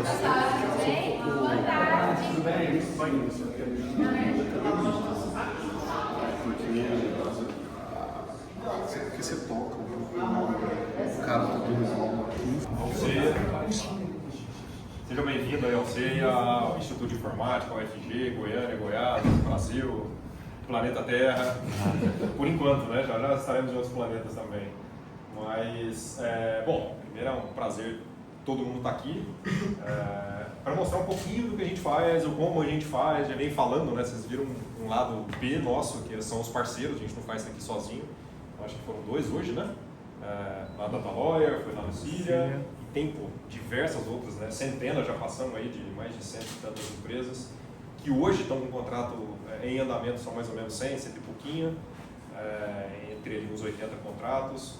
Tudo bem? Porque você toca o cara tá tudo igual. Seja bem-vindo aí ao CEIA, ao Instituto de Informática, ao UFG, Goiânia, Goiás, Brasil, planeta Terra. Por enquanto, né? Já estaremos em outros planetas também. Mas, bom, primeiro é um prazer todo mundo estar aqui para mostrar um pouquinho do que a gente faz, ou como a gente faz. Já vem falando, né? Vocês viram um lado B nosso, que são os parceiros, a gente não faz isso aqui sozinho. Acho que foram 2 hoje, né? Lá da Lawyer, foi na Lucília, e tem diversas outras, né? Centenas já passamos aí de mais de 100 e tantas empresas, que hoje estão com contrato em andamento, são mais ou menos 100 e pouquinho, entre ali uns 80 contratos.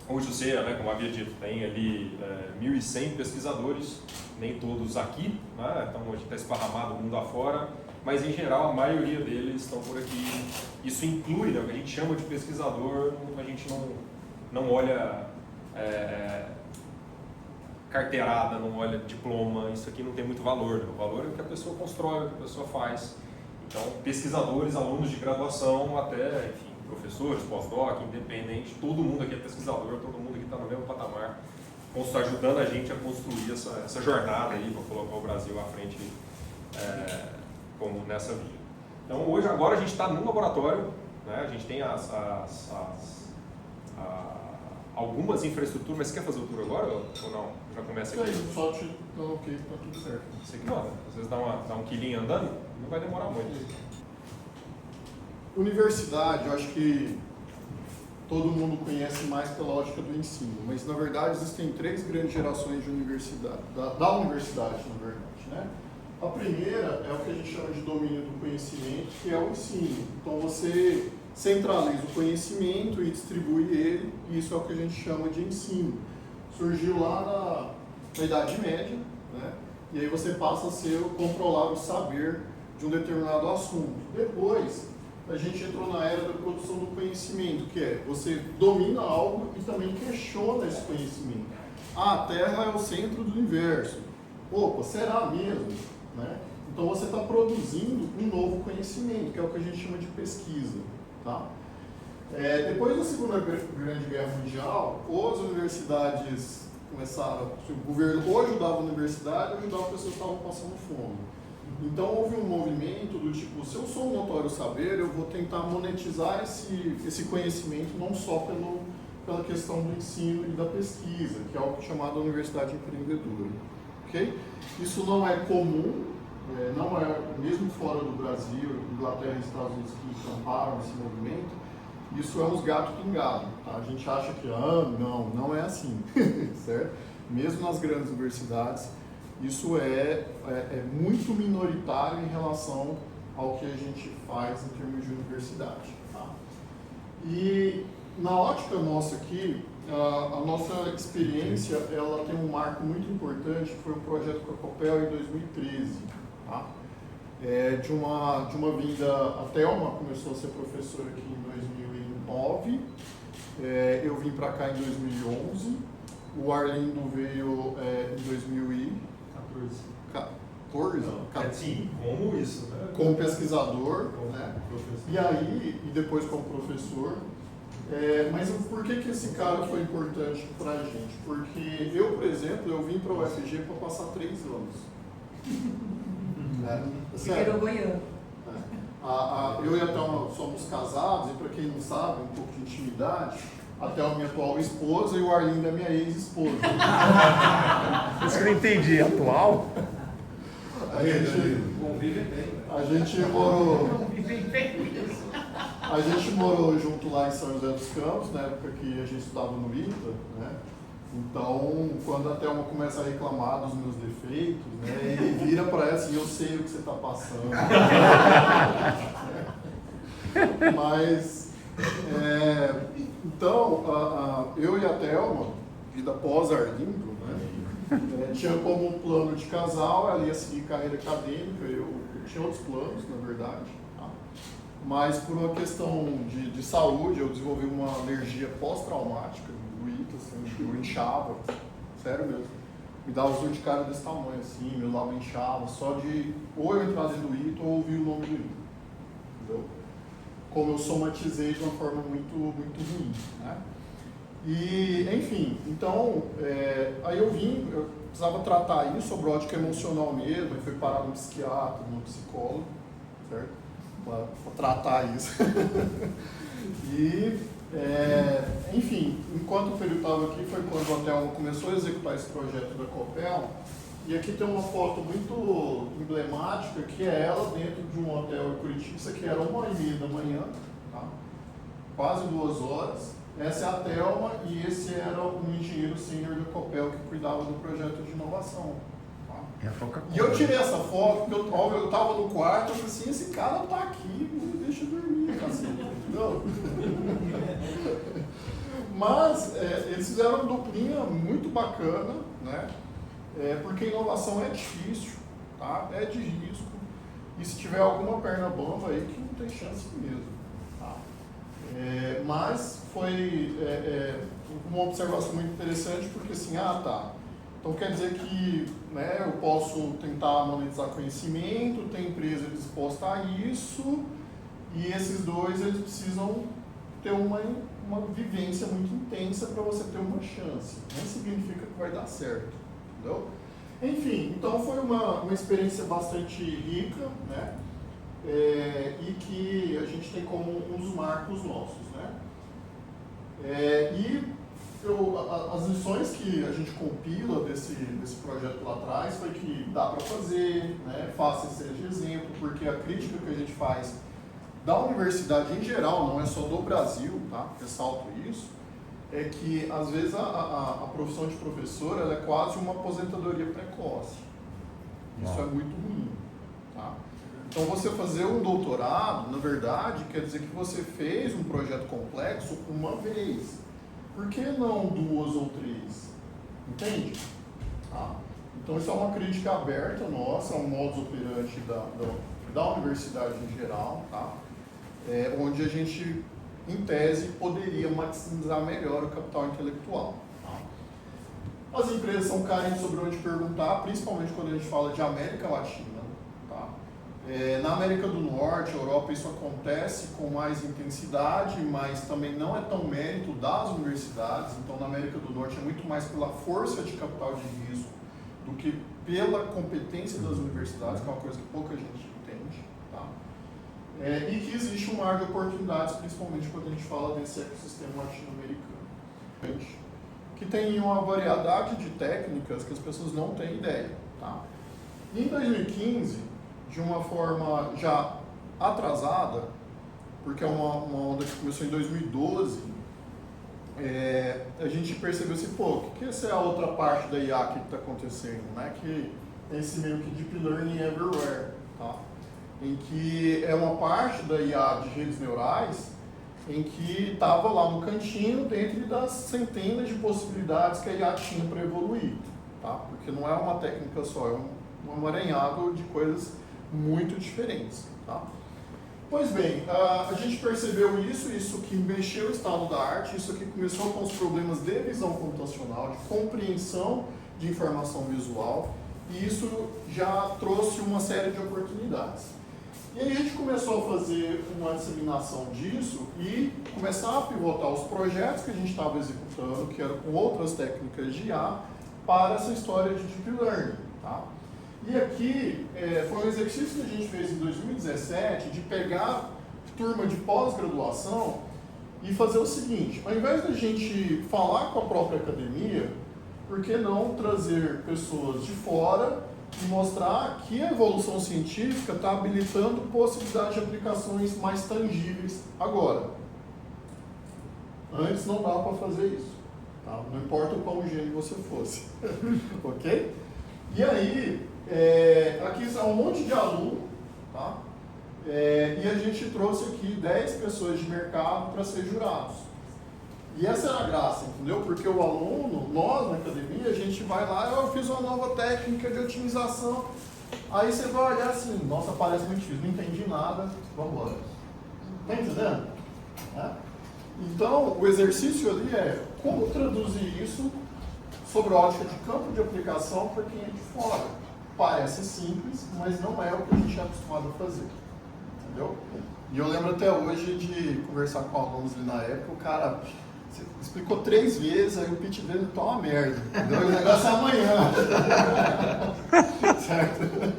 Hoje o CEIA, né, como havia dito, tem ali 1.100 pesquisadores, nem todos aqui, né? Então a gente está esparramado o mundo afora, mas em geral a maioria deles estão por aqui. Isso inclui, né, o que a gente chama de pesquisador, a gente não olha carteirada, não olha diploma, isso aqui não tem muito valor, né? O valor é o que a pessoa constrói, o que a pessoa faz. Então, pesquisadores, alunos de graduação, até, enfim, professores, pós-doc, independente, todo mundo aqui é pesquisador, todo mundo aqui está no mesmo patamar, ajudando a gente a construir essa jornada aí para colocar o Brasil à frente como nessa via. Então, hoje, agora a gente está num laboratório, né? A gente tem algumas infraestruturas, mas você quer fazer o tour agora ou não? Já começa aqui? Só te dá ok, tá tudo certo. Você que manda. Às vezes dá um quilinho andando, não vai demorar muito. Universidade, eu acho que todo mundo conhece mais pela ótica do ensino, mas na verdade existem 3 grandes gerações de universidade, da universidade, na verdade, né? A primeira é o que a gente chama de domínio do conhecimento, que é o ensino. Então você centraliza o conhecimento e distribui ele, e isso é o que a gente chama de ensino. Surgiu lá na Idade Média, né? E aí você passa a controlar o saber de um determinado assunto. Depois, a gente entrou na era da produção do conhecimento, que é você domina algo e também questiona esse conhecimento. A Terra é o centro do universo. Opa, será mesmo? Né? Então você está produzindo um novo conhecimento, que é o que a gente chama de pesquisa. Tá? Depois da Segunda Grande Guerra Mundial, as universidades começaram, o governo ou ajudava a universidade ou ajudava pessoas que estavam passando fome. Então houve um movimento do tipo, se eu sou um notório saber, eu vou tentar monetizar esse conhecimento não só pela questão do ensino e da pesquisa, que é algo chamado universidade empreendedora. Okay? Isso não é comum, não é mesmo fora do Brasil, Inglaterra e Estados Unidos que encamparam esse movimento, isso é uns gatos pingados. Tá? A gente acha que, não é assim, certo? Mesmo nas grandes universidades, isso é muito minoritário em relação ao que a gente faz em termos de universidade. Tá? E na ótica nossa aqui, a nossa experiência ela tem um marco muito importante, que foi um projeto com a Copel em 2013. Tá? De uma vinda, a Thelma começou a ser professora aqui em 2009, eu vim para cá em 2011, o Arlindo veio em 2014. Sim, como isso, né? Como pesquisador, né? E aí, e depois como professor. Mas por que esse cara foi importante para a gente? Porque eu, por exemplo, eu vim para o UFG para passar 3 anos. Virou goiano. Eu e a Thelma somos casados, e para quem não sabe, um pouco de intimidade, a Thelma é minha atual esposa e o Arlindo é minha ex-esposa. Isso que eu não entendi, atual? A gente morou junto lá em São José dos Campos, na época que a gente estudava no ITA, né? Então, quando a Thelma começa a reclamar dos meus defeitos, né, ele vira para ela assim, eu sei o que você está passando. Mas, então, eu e a Thelma, vida pós-Arlindo, né, tinha como plano de casal, ela ia seguir carreira acadêmica, eu tinha outros planos, na verdade. Tá? Mas por uma questão de saúde, eu desenvolvi uma alergia pós-traumática, doída, assim, eu inchava, sério mesmo. me dava os urticários desse tamanho, assim, meu lábio inchava, só de ou eu entrar dentro do item ou ouvir o nome do item, entendeu? Como eu somatizei de uma forma muito ruim, né? E, enfim, então, aí eu precisava tratar isso, sobre ótica emocional mesmo, aí fui parar no psiquiatra, no psicólogo, certo? Para tratar isso. E, enfim, enquanto o período estava aqui, foi quando o hotel começou a executar esse projeto da Copel, e aqui tem uma foto muito emblemática, que é ela dentro de um hotel em Curitiba, isso aqui era 1h30 da manhã, tá? Quase 2 horas. Essa é a Thelma e esse era um engenheiro sênior da Copel que cuidava do projeto de inovação. Tá? E eu tirei essa foto porque eu estava no quarto e falei assim, esse cara tá aqui, me deixa dormir, cacete, entendeu? Mas eles fizeram uma duplinha muito bacana, né? Porque inovação é difícil, tá? É de risco, e se tiver alguma perna bamba aí que não tem chance mesmo. Tá? Mas foi uma observação muito interessante, porque assim, tá, então quer dizer que, né, eu posso tentar monetizar conhecimento, tem empresa disposta a isso, e esses dois eles precisam ter uma vivência muito intensa para você ter uma chance. Não significa que vai dar certo, entendeu? Enfim, então foi uma experiência bastante rica, né? E que a gente tem como um dos marcos nossos, né? As lições que a gente compila desse projeto lá atrás foi que dá para fazer, né? Faça e seja exemplo, porque a crítica que a gente faz da universidade em geral, não é só do Brasil, tá? Ressalto isso, é que às vezes a profissão de professor ela é quase uma aposentadoria precoce. Isso é muito ruim, tá? Então você fazer um doutorado, na verdade, quer dizer que você fez um projeto complexo uma vez. Por que não 2 ou 3? Entende? Tá? Então isso é uma crítica aberta nossa, é um modus operandi da universidade em geral, tá? Onde a gente, em tese, poderia maximizar melhor o capital intelectual. Tá? As empresas são carentes sobre onde perguntar, principalmente quando a gente fala de América Latina. Tá? Na América do Norte, Europa, isso acontece com mais intensidade, mas também não é tão mérito das universidades. Então, na América do Norte é muito mais pela força de capital de risco do que pela competência das universidades, que é uma coisa que pouca gente entende. Tá? E que existe um mar de oportunidades, principalmente quando a gente fala desse ecossistema latino-americano, que tem uma variedade de técnicas que as pessoas não têm ideia. Tá? Em 2015, de uma forma já atrasada, porque é uma onda que começou em 2012, a gente percebeu assim, que essa é a outra parte da IA que está acontecendo, né? Que é esse meio que Deep Learning Everywhere, tá? Em que é uma parte da IA de redes neurais em que estava lá no cantinho, dentro das centenas de possibilidades que a IA tinha para evoluir, tá? Porque não é uma técnica só, é um emaranhado de coisas muito diferentes, tá? Pois bem, a gente percebeu isso que mexeu o estado da arte, isso que começou com os problemas de visão computacional, de compreensão de informação visual, e isso já trouxe uma série de oportunidades. E aí a gente começou a fazer uma disseminação disso e começar a pivotar os projetos que a gente estava executando, que eram com outras técnicas de IA, para essa história de Deep Learning, tá? E aqui foi um exercício que a gente fez em 2017 de pegar turma de pós-graduação e fazer o seguinte: ao invés da gente falar com a própria academia, por que não trazer pessoas de fora e mostrar que a evolução científica está habilitando possibilidade de aplicações mais tangíveis agora? Antes não dava para fazer isso, tá? Não importa o quão gênio você fosse, ok? E aí, aqui está um monte de aluno, tá? E a gente trouxe aqui 10 pessoas de mercado para ser jurados. E essa era a graça, entendeu? Porque o aluno, nós na academia, a gente vai lá, eu fiz uma nova técnica de otimização, aí você vai olhar assim, nossa, parece muito difícil, não entendi nada, vamos embora. Tá entendendo? Então, o exercício ali é como traduzir isso sobre a ótica de campo de aplicação para quem é de fora. Parece simples, mas não é o que a gente é acostumado a fazer. Entendeu? E eu lembro até hoje de conversar com alunos ali na época, o cara explicou 3 vezes, aí o pitch dele tá uma merda. Entendeu? O negócio é amanhã. Certo?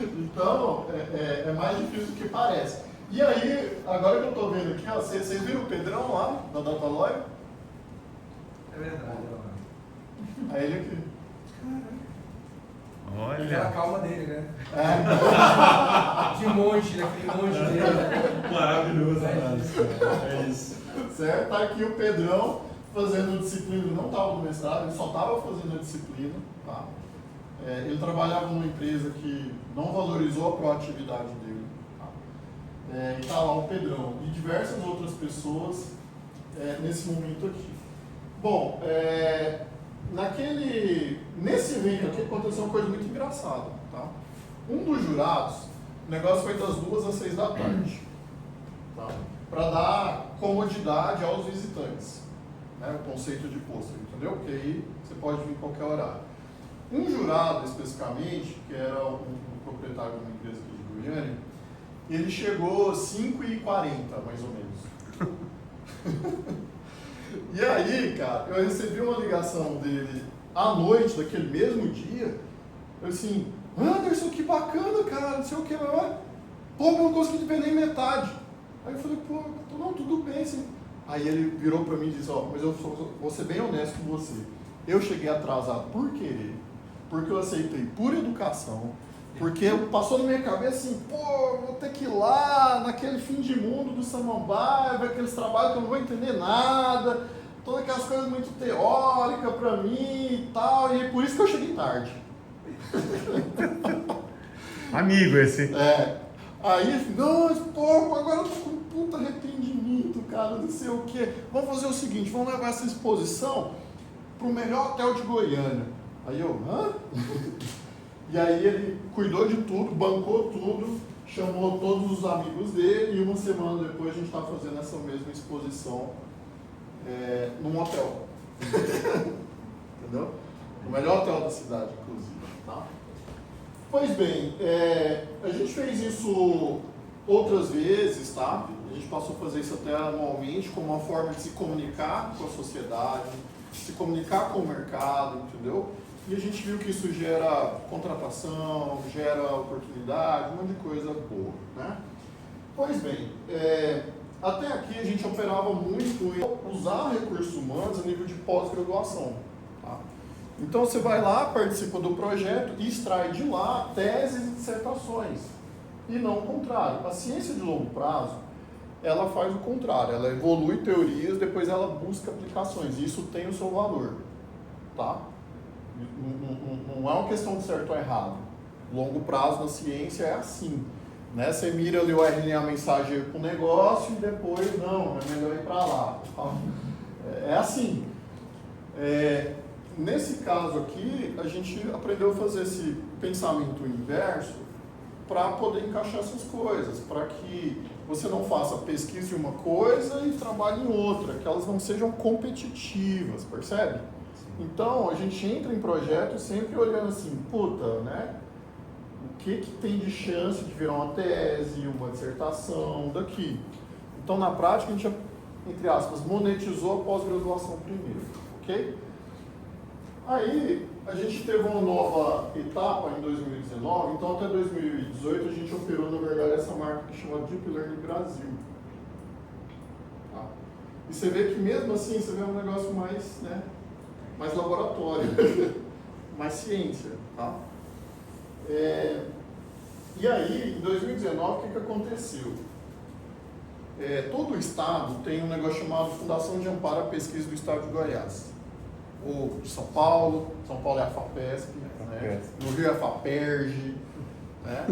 Então, é mais difícil do que parece. E aí, agora que eu tô vendo aqui, ó, vocês viram o Pedrão lá, da Datalawyer? É verdade. Aí ele aqui. Aquela Olha. calma dele, né? É. De monge, né? Aquele monge dele. Maravilhoso, né? É isso. Certo? Tá aqui o Pedrão fazendo disciplina, ele não estava no mestrado, ele só estava fazendo a disciplina. Tá? Ele trabalhava numa empresa que não valorizou a proatividade dele. Tá? E tá lá o Pedrão e diversas outras pessoas nesse momento aqui. Bom, nesse evento aqui aconteceu uma coisa muito engraçada. Tá? Um dos jurados, o negócio foi das 2 às 6 da tarde. Tá? Para dar comodidade aos visitantes. Né? O conceito de pôster, entendeu? Porque aí você pode vir em qualquer horário. Um jurado, especificamente, que era um proprietário de uma empresa aqui de Goiânia, ele chegou às 5h40, mais ou menos. E aí, cara, eu recebi uma ligação dele à noite daquele mesmo dia. Eu assim, Anderson, que bacana, cara, não sei o que, pô, não consegui ver nem metade. Aí eu falei, pô, não, tudo bem, sim. Aí ele virou pra mim e disse, mas eu vou ser bem honesto com você. Eu cheguei atrasado por querer, porque eu aceitei por educação, porque passou na minha cabeça assim, pô, vou ter que ir lá naquele fim de mundo do Samambaia, ver aqueles trabalhos que eu não vou entender nada, todas aquelas coisas muito teóricas pra mim e tal, e por isso que eu cheguei tarde. Amigo esse. Aí, nossa, pô, agora eu tô com um puta arrependimento, cara, não sei o quê. Vamos fazer o seguinte, vamos levar essa exposição pro melhor hotel de Goiânia. Aí eu, E aí ele cuidou de tudo, bancou tudo, chamou todos os amigos dele e uma semana depois a gente está fazendo essa mesma exposição num hotel. Entendeu? O melhor hotel da cidade, inclusive. Tá? Pois bem, a gente fez isso outras vezes, tá? A gente passou a fazer isso até anualmente como uma forma de se comunicar com a sociedade, se comunicar com o mercado, entendeu? E a gente viu que isso gera contratação, gera oportunidade, um monte de coisa boa, né? Pois bem, até aqui a gente operava muito em usar recursos humanos a nível de pós-graduação. Tá? Então você vai lá, participa do projeto e extrai de lá teses e dissertações. E não o contrário. A ciência de longo prazo, ela faz o contrário. Ela evolui teorias, depois ela busca aplicações. E isso tem o seu valor. Tá? Não é uma questão de certo ou errado. Longo prazo na ciência é assim. Né? Você mira ali o RNA mensageiro para o negócio e depois, não, é melhor ir para lá. É assim. Nesse caso aqui, a gente aprendeu a fazer esse pensamento inverso para poder encaixar essas coisas, para que você não faça pesquisa em uma coisa e trabalhe em outra, que elas não sejam competitivas, percebe? Então, a gente entra em projetos sempre olhando assim, puta, né? O que tem de chance de virar uma tese, uma dissertação daqui? Então, na prática, a gente, entre aspas, monetizou a pós-graduação primeiro, ok? Aí, a gente teve uma nova etapa em 2019, então até 2018 a gente operou, na verdade, essa marca que chama Deep Learning Brasil. Tá? E você vê que mesmo assim, você vê um negócio mais, né? Mais laboratório, mais ciência, tá? E aí, em 2019, o que aconteceu? Todo o estado tem um negócio chamado Fundação de Amparo à Pesquisa do Estado de Goiás. Ou de São Paulo é a FAPESP, né? No Rio é a FAPERJ, né?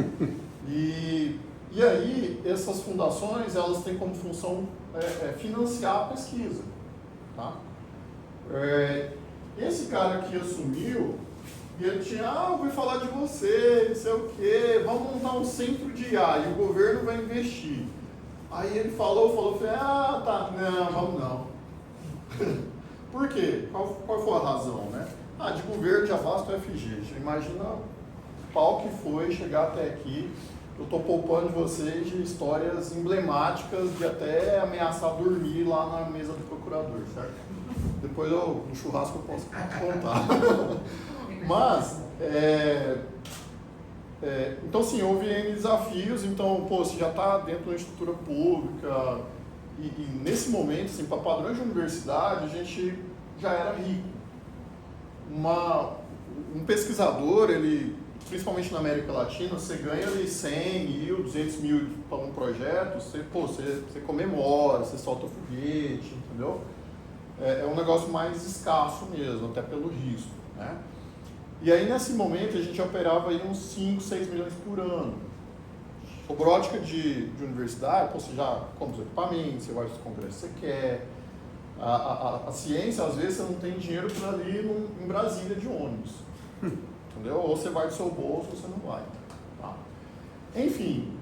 E aí, essas fundações, elas têm como função financiar a pesquisa, tá? Esse cara que assumiu, e ele tinha, eu vou falar de você, não sei o quê, vamos montar um centro de IA e o governo vai investir. Aí ele falei, tá, não, vamos não. Por quê? Qual foi a razão, né? Ah, de governo já basta o FG. Já imagina o pau que foi chegar até aqui. Eu estou poupando de vocês de histórias emblemáticas de até ameaçar dormir lá na mesa do procurador, certo? Depois no churrasco eu posso contar. Mas, então sim, houve N desafios. Então, pô, você já está dentro de uma estrutura pública e nesse momento, assim, para padrões de universidade, a gente já era rico. Um pesquisador, ele, principalmente na América Latina, você ganha ali 100 mil, 200 mil para um projeto, você comemora, você solta foguete, entendeu? É um negócio mais escasso mesmo, até pelo risco, né? E aí, nesse momento, a gente operava aí uns 5, 6 milhões por ano. Sob ótica de universidade, você já compra os equipamentos, você vai para os congressos que você quer. A ciência, às vezes, você não tem dinheiro para ir em Brasília de ônibus. Entendeu? Ou você vai do seu bolso ou você não vai. Tá? Enfim,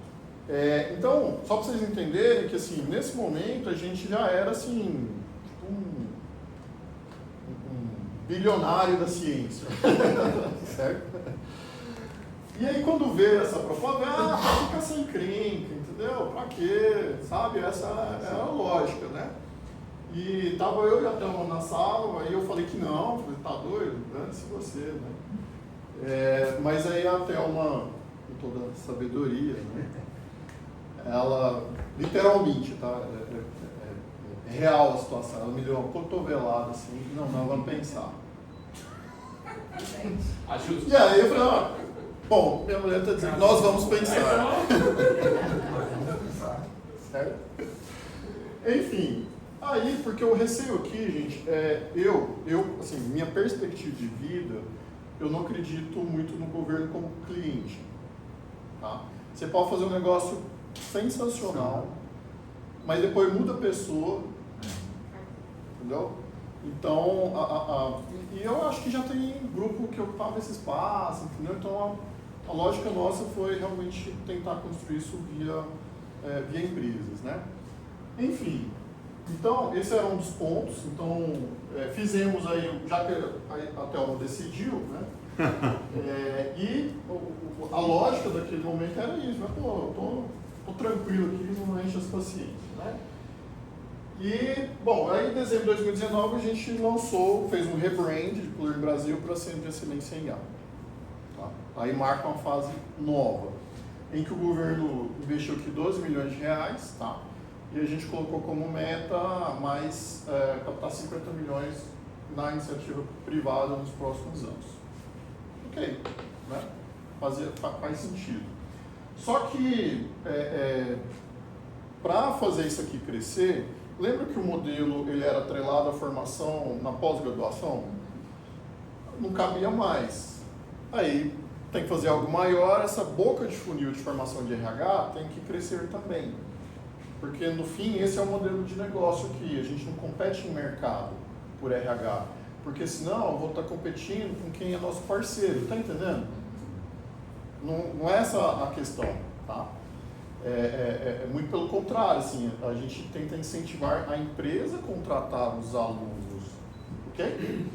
então, só para vocês entenderem que, assim, nesse momento, a gente já era, assim, tipo um bilionário da ciência. Certo? E aí, quando veio essa proposta, pra ficar sem encrenca, entendeu? Pra quê? Sabe? Essa era a lógica, né? E tava eu e a Thelma na sala, aí eu falei que não, falei, tá doido? Dane-se você, né? Mas aí a Thelma, com toda a sabedoria, né? Ela, literalmente, tá? É real a situação, ela me deu uma cotovelada assim, não, vamos pensar. E aí eu falei, bom, minha mulher está dizendo, nós vamos pensar. Certo? Enfim, aí, porque o receio aqui, gente, assim, minha perspectiva de vida, eu não acredito muito no governo como cliente. Tá? Você pode fazer um negócio sensacional, mas depois muda a pessoa, entendeu? Então, e eu acho que já tem grupo que ocupava esse espaço, entendeu? Então, a lógica nossa foi realmente tentar construir isso via empresas, né? Enfim, então, esse era um dos pontos. Então, fizemos aí, já que a Thelma decidiu, né? E a lógica daquele momento era isso, né? Pô, eu tô tranquilo aqui, não enche as paciências, né? E, bom, aí em dezembro de 2019 a gente fez um rebrand de Pluri Brasil para Centro de Excelência em IA. Tá? Aí marca uma fase nova, em que o governo investiu aqui 12 milhões de reais, tá? E a gente colocou como meta mais captar 50 milhões na iniciativa privada nos próximos anos. Ok, né? Faz sentido. Só que, para fazer isso aqui crescer, lembra que o modelo ele era atrelado à formação na pós-graduação? Não cabia mais. Aí tem que fazer algo maior, essa boca de funil de formação de RH tem que crescer também. Porque no fim esse é o modelo de negócio aqui, a gente não compete em mercado por RH, porque senão eu vou estar competindo com quem é nosso parceiro, tá entendendo? Não é essa a questão, tá? É muito pelo contrário, assim, a gente tenta incentivar a empresa a contratar os alunos, ok?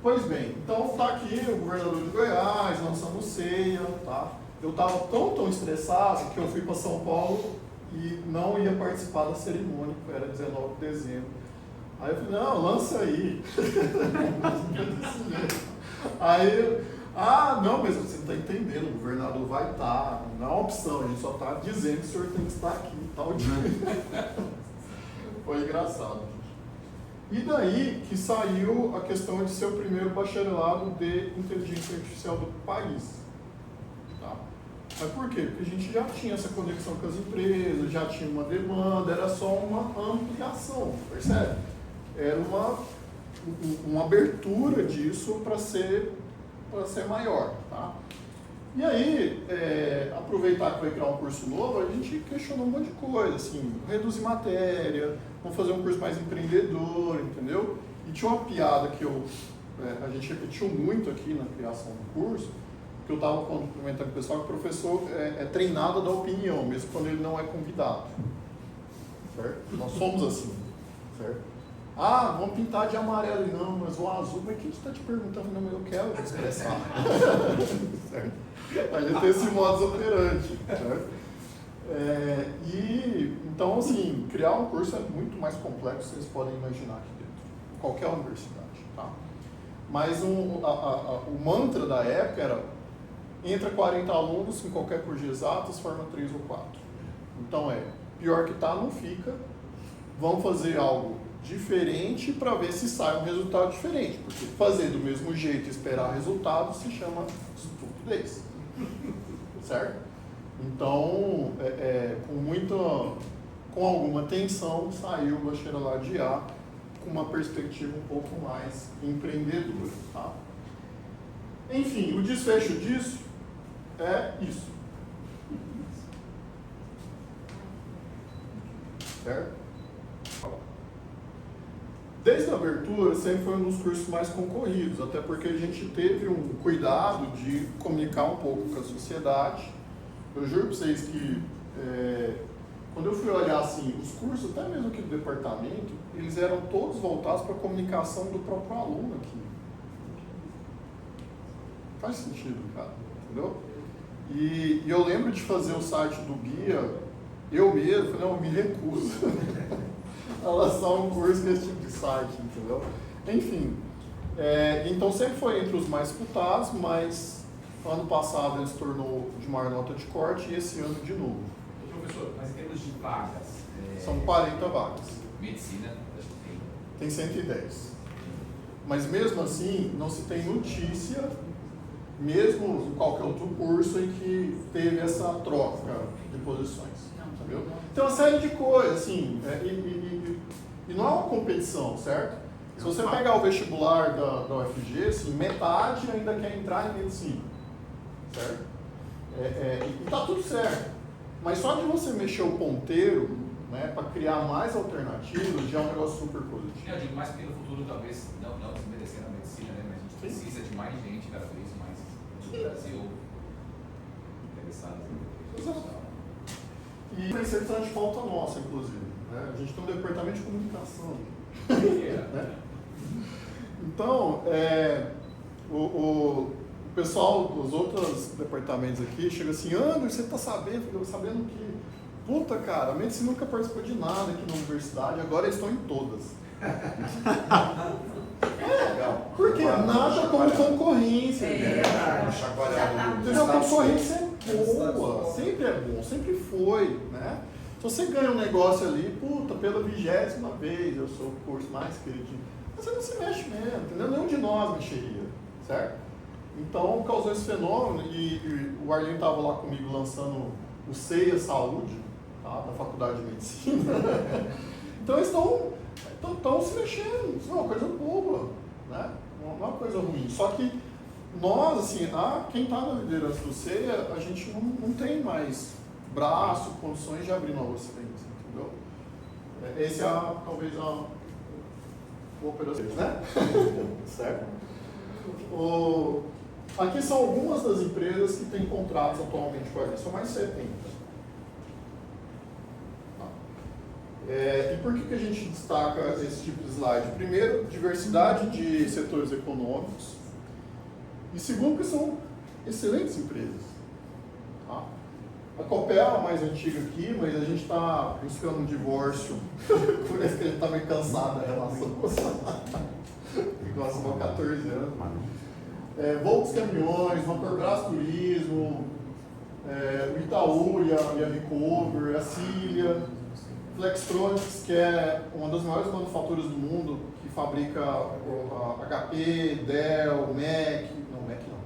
Pois bem, então está aqui o governador de Goiás, lançando ceia, tá? Eu estava tão estressado que eu fui para São Paulo e não ia participar da cerimônia, que era 19 de dezembro. Aí eu falei, não, lança aí. Aí, não, mas você não está entendendo, o governador vai estar, não é uma opção, a gente só está dizendo que o senhor tem que estar aqui, tal dia. Foi engraçado. E daí que saiu a questão de ser o primeiro bacharelado de inteligência artificial do país. Tá? Mas por quê? Porque a gente já tinha essa conexão com as empresas, já tinha uma demanda, era só uma ampliação, percebe? Era uma abertura disso para ser maior. Tá? E aí, aproveitar que vai criar um curso novo, a gente questionou um monte de coisa, assim, reduzir matéria, vamos fazer um curso mais empreendedor, entendeu? E tinha uma piada que a gente repetiu muito aqui na criação do curso, que eu estava comentando com o pessoal, que o professor é treinado a dar opinião, mesmo quando ele não é convidado. Certo? Nós somos assim, certo? Ah, vamos pintar de amarelo. E não, mas o azul, mas quem está te perguntando? Não, mas eu quero expressar. Certo? A gente tem esse modus operandi, certo? E, então, assim, criar um curso é muito mais complexo, vocês podem imaginar aqui dentro. Qualquer universidade, tá? Mas o mantra da época era, entra 40 alunos em qualquer curso de exatas, forma 3 ou 4. Então pior que tá, não fica. Vamos fazer algo diferente para ver se sai um resultado diferente. Porque fazer do mesmo jeito e esperar resultado se chama estupidez. Certo? Então, com alguma tensão, saiu o bacharelado de A com uma perspectiva um pouco mais empreendedora. Tá? Enfim, o desfecho disso é isso. Certo? Desde a abertura, sempre foi um dos cursos mais concorridos, até porque a gente teve um cuidado de comunicar um pouco com a sociedade. Eu juro para vocês que, quando eu fui olhar assim, os cursos, até mesmo aqui do departamento, eles eram todos voltados para a comunicação do próprio aluno aqui. Faz sentido, cara, entendeu? E eu lembro de fazer o site do guia, eu mesmo, falei, não, eu me recuso a lançar um curso com esse tipo de site, entendeu? Enfim, então sempre foi entre os mais disputados, mas ano passado ele se tornou de maior nota de corte e esse ano de novo. Professor, mas em termos de vagas? São 40 vagas. Medicina, acho que Tem tem. 110. Mas mesmo assim, não se tem notícia, mesmo em qualquer outro curso, em que teve essa troca de posições. Entendeu? Tem uma série de coisas, assim, e não é uma competição, certo? Se você pegar o vestibular da UFG, assim, metade ainda quer entrar em medicina, certo? E tá tudo certo. Mas só de você mexer o ponteiro, né, para criar mais alternativas, já é um negócio super positivo. Eu digo mais porque no futuro, talvez, não desmerecendo a medicina, né, mas a gente precisa de mais gente, cada vez mais, no Brasil, interessados em Exato. E vai ser de falta nossa, inclusive. Né? A gente tem um departamento de comunicação. Né? Então, o pessoal dos outros departamentos aqui chega assim, Anderson, você está sabendo? Eu sabendo que, puta cara, a medicina nunca participou de nada aqui na universidade, agora eles estão em todas. Porque nada como concorrência. A concorrência é boa, sempre é bom, sempre foi, né? Se você ganha um negócio ali, puta, pela 20ª vez, eu sou o curso mais queridinho, mas você não se mexe mesmo, entendeu? Nenhum de nós mexeria, certo? Então, causou esse fenômeno e o Arlindo estava lá comigo lançando o CEIA Saúde, tá? Da Faculdade de Medicina. Então, eles estão se mexendo, isso é uma coisa boa, né? Não é uma coisa ruim. Só que nós, assim, quem está na liderança do CEIA, a gente não tem mais braço, condições de abrir novas frentes, entendeu? Esse é, talvez, a operação, né? Certo? Aqui são algumas das empresas que têm contratos atualmente com a gente, são mais 70. E por que a gente destaca esse tipo de slide? Primeiro, diversidade de setores econômicos. E segundo, que são excelentes empresas. Tá? A Copel é a mais antiga aqui, mas a gente está buscando um divórcio, por isso que a gente está meio cansado da relação. Nós somos 14 anos. Volks Caminhões, Vancorbras Turismo, o Itaú e a Recover, a Cilia, Flextronics, que é uma das maiores manufaturas do mundo, que fabrica HP, Dell, Mac não.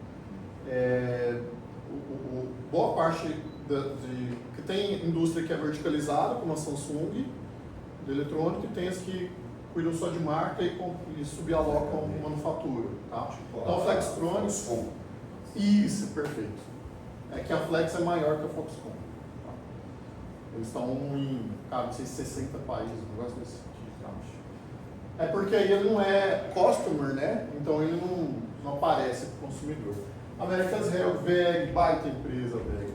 Boa parte que tem indústria que é verticalizada, como a Samsung, de eletrônico, e tem as que cuidam só de marca e subalocam manufatura. Tá? Então, a Flextronics... Isso, perfeito. É que a Flex é maior que a Foxconn. Tá? Eles estão em, não sei, 60 países, um negócio desse tipo, acho. É porque aí ele não é customer, né? Então ele não aparece para o consumidor. America's Hair, VEG, baita empresa, VEG.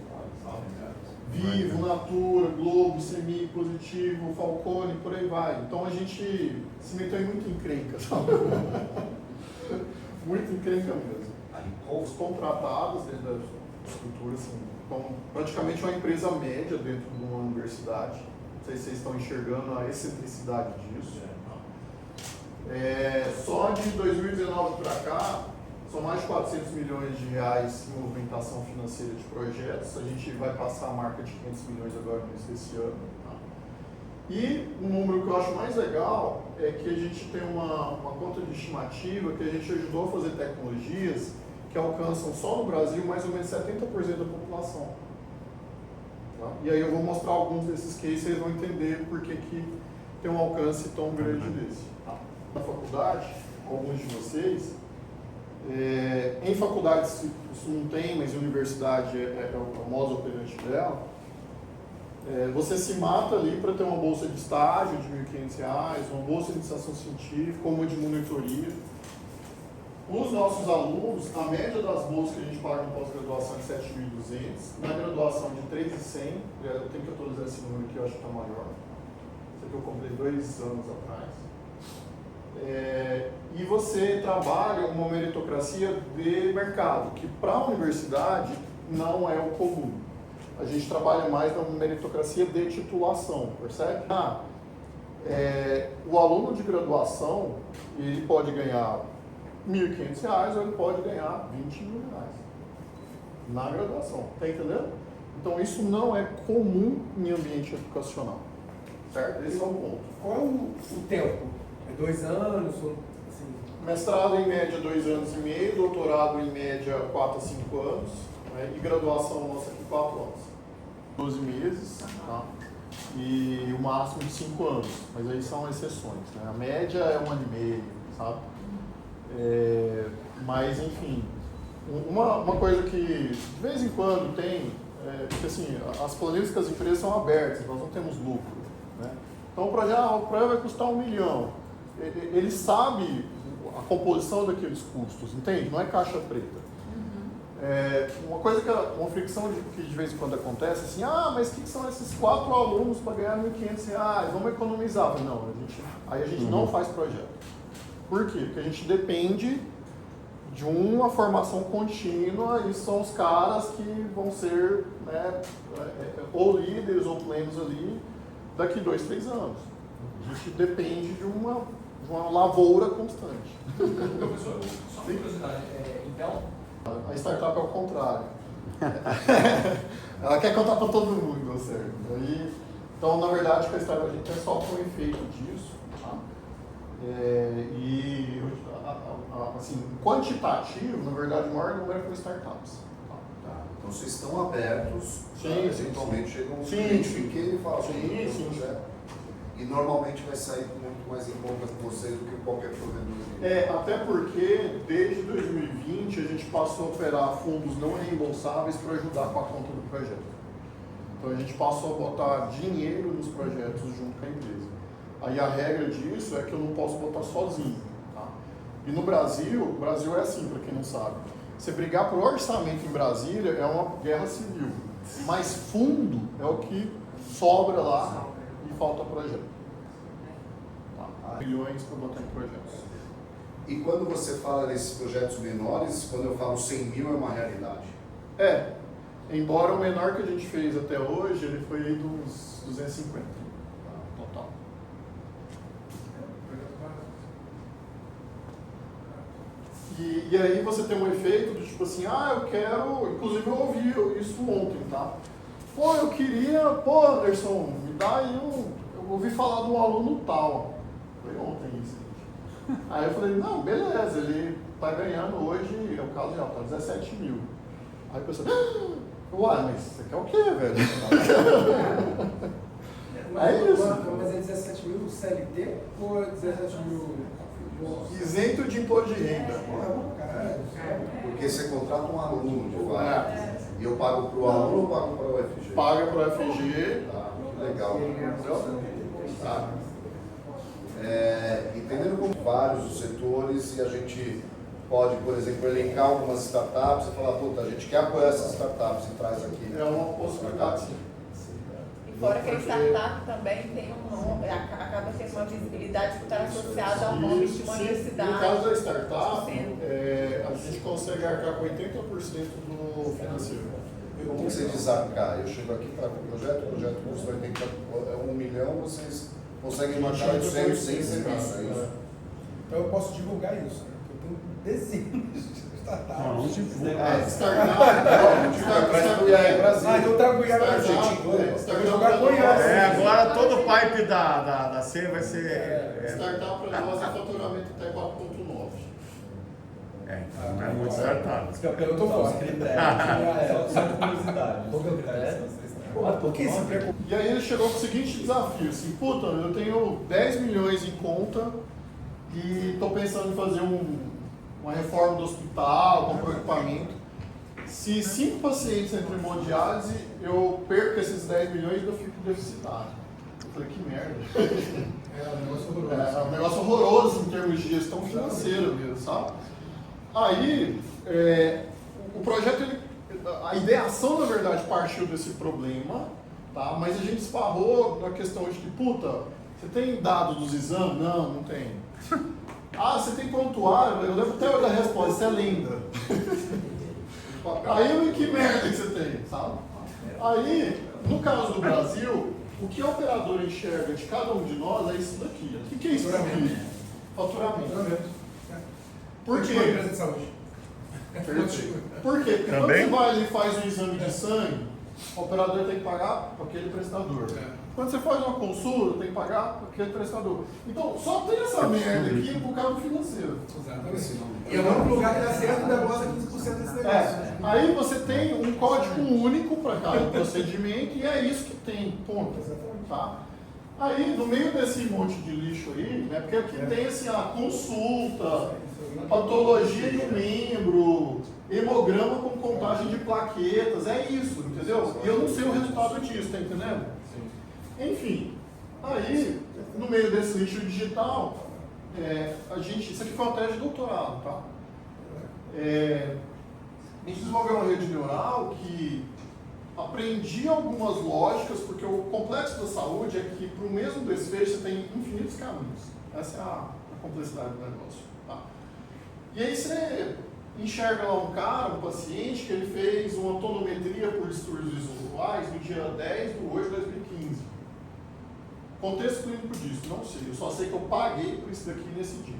Vivo, Natura, Globo, Semi, Positivo, Falcone, por aí vai. Então a gente se meteu em muita encrenca, sabe? Muita encrenca mesmo. Os contratados dentro da estrutura, assim, então, praticamente uma empresa média dentro de uma universidade. Não sei se vocês estão enxergando a excentricidade disso. Só de 2019 para cá, são mais de 400 milhões de reais em movimentação financeira de projetos. A gente vai passar a marca de 500 milhões agora no início desse ano. Tá? E um número que eu acho mais legal é que a gente tem uma conta de estimativa que a gente ajudou a fazer tecnologias que alcançam só no Brasil mais ou menos 70% da população. Tá? E aí eu vou mostrar alguns desses cases, vocês vão entender por que tem um alcance tão grande desse. Tá? Na faculdade, alguns de vocês, em faculdades isso não tem, mas em universidade é o modus operandi dela, você se mata ali para ter uma bolsa de estágio de R$ 1.500, uma bolsa de iniciação científica, uma de monitoria. Os nossos alunos, a média das bolsas que a gente paga em pós-graduação é 7.200, na graduação de 3.100, eu tenho que atualizar esse número aqui, eu acho que está maior. Isso aqui eu comprei 2 anos atrás. E você trabalha uma meritocracia de mercado, que para a universidade não é o comum. A gente trabalha mais na meritocracia de titulação, percebe? O aluno de graduação, ele pode ganhar R$ 1.500 ou ele pode ganhar R$ 20.000 na graduação, tá entendendo? Então isso não é comum em ambiente educacional, certo? Esse é o ponto. Qual é o tempo? É 2 anos? Assim? Mestrado em média 2 anos e meio, doutorado em média 4 a 5 anos, né? E graduação nossa aqui 4 anos. 12 meses, tá? E o máximo de 5 anos, mas aí são exceções, né? A média é 1 ano e meio, sabe? Mas enfim, uma coisa que de vez em quando tem, porque assim, as planilhas que as empresas são abertas, nós não temos lucro, né? Então o projeto vai custar R$ 1 milhão, ele sabe a composição daqueles custos, entende? Não é caixa preta. Uma fricção que de vez em quando acontece, assim, mas o que são esses 4 alunos para ganhar R$ 1.500? Vamos economizar. Não, aí a gente não faz projeto. Por quê? Porque a gente depende de uma formação contínua e são os caras que vão ser, né, ou líderes ou plenos ali daqui 2, 3 anos. A gente depende de uma lavoura constante. Professor, só uma curiosidade. Então, a startup é o contrário. Ela quer contar para todo mundo, certo? Então, na verdade, a startup a gente é só com efeito disso. Tá? Assim, quantitativo, na verdade, o maior número é com startups. Tá. Então vocês estão abertos, Sim, eventualmente chega um sim, cliente sim. pequeno e fala Sim, sobre o sim. projeto. E normalmente vai sair muito mais em conta com vocês do que qualquer provedor. Até porque desde 2020 a gente passou a operar fundos não reembolsáveis para ajudar com a conta do projeto. Então a gente passou a botar dinheiro nos projetos junto com a empresa. Aí a regra disso é que eu não posso botar sozinho. Tá? E no Brasil, o Brasil é assim, para quem não sabe. Você brigar por orçamento em Brasília é uma guerra civil. Mas fundo é o que sobra lá e falta projeto. Tá? Bilhões para botar em projetos. E quando você fala nesses projetos menores, quando eu falo 100 mil é uma realidade? Embora o menor que a gente fez até hoje, ele foi aí dos 250. Total. E aí você tem um efeito do tipo assim, eu quero, inclusive eu ouvi isso ontem, tá? Eu queria, Anderson, me dá aí eu ouvi falar de um aluno tal. Foi ontem isso. Aí eu falei, não, beleza, ele tá ganhando hoje, é o caso de tá 17 mil. Aí a pessoa, mas você quer o quê, velho? É isso. Mas é 17 mil CLT ou é 17 mil? Isento de imposto de renda. Porque você contrata um aluno de fato. E eu pago para o aluno ou pago para o UFG? Paga para o FG. Tá, que legal. Tá. Entendendo como vários os setores e a gente pode, por exemplo, elencar algumas startups e falar, a gente quer apoiar essas startups e traz aqui. É uma possibilidade, sim. Fora que a startup também tem um nome, acaba tendo uma visibilidade por estar associada ao nome de uma universidade. No caso da startup, a gente consegue arcar com 80% do financeiro. Como você desarcar? Eu chego aqui para o projeto custa 1 milhão, vocês conseguem marcar 800 sem serviço, é isso? Então eu posso divulgar isso, né? Porque eu tenho dezenas de startups. Não divulga. Ah, então tá Goiás pra gente. Eu vou jogar Goiás. Agora todo o pipe da C vai ser. Startup para nós é faturamento até 4,9. Então não é muito startup. Eu tô fora. Só de curiosidade. Qual que é o critério? Por que esse preconceito? E aí ele chegou com o seguinte desafio, assim, puta, eu tenho 10 milhões em conta e estou pensando em fazer uma reforma do hospital, comprar equipamento. Se 5 pacientes entram em hemodiálise, eu perco esses 10 milhões e eu fico deficitário. Eu falei, que merda. É um negócio horroroso em termos de gestão financeira mesmo, sabe? Aí, o projeto, a ideação, na verdade, partiu desse problema, tá? Mas a gente esbarrou na questão de que, puta, você tem dado dos exames? Não, não tem. Ah, você tem prontuário? Eu levo até hoje a resposta, isso é lenda. Aí, que merda que você tem, sabe? Aí, no caso do Brasil, o que a operadora enxerga de cada um de nós é isso daqui. O que é isso daqui? Faturamento. Por quê? Empresa de saúde. Por quê? Porque quando Também? você vai ali e faz um exame de sangue, o operador tem que pagar para aquele prestador. Quando você faz uma consulta, tem que pagar para aquele prestador. Então, só tem essa merda aqui por causa do financeiro. Exatamente. E é o único lugar que dá certo, o negócio é 15% desse negócio. Aí você tem um código único para cada procedimento e é isso que tem, ponto. Tá? Aí, no meio desse monte de lixo aí, né, porque aqui tem assim, a consulta, patologia de um membro, hemograma com contagem de plaquetas, é isso, entendeu? E eu não sei o resultado disso, tá entendendo? Enfim, aí, no meio desse lixo digital, isso aqui foi uma tese de doutorado, tá? A gente desenvolveu uma rede neural que aprendia algumas lógicas, porque o complexo da saúde é que para o mesmo desfecho você tem infinitos caminhos. Essa é a complexidade do negócio. Tá? E aí você enxerga lá um cara, um paciente, que ele fez uma tonometria por distúrbios visuais no dia 10 de 8 de 2015. Contexto clínico disso, não sei. Eu só sei que eu paguei por isso daqui nesse dia.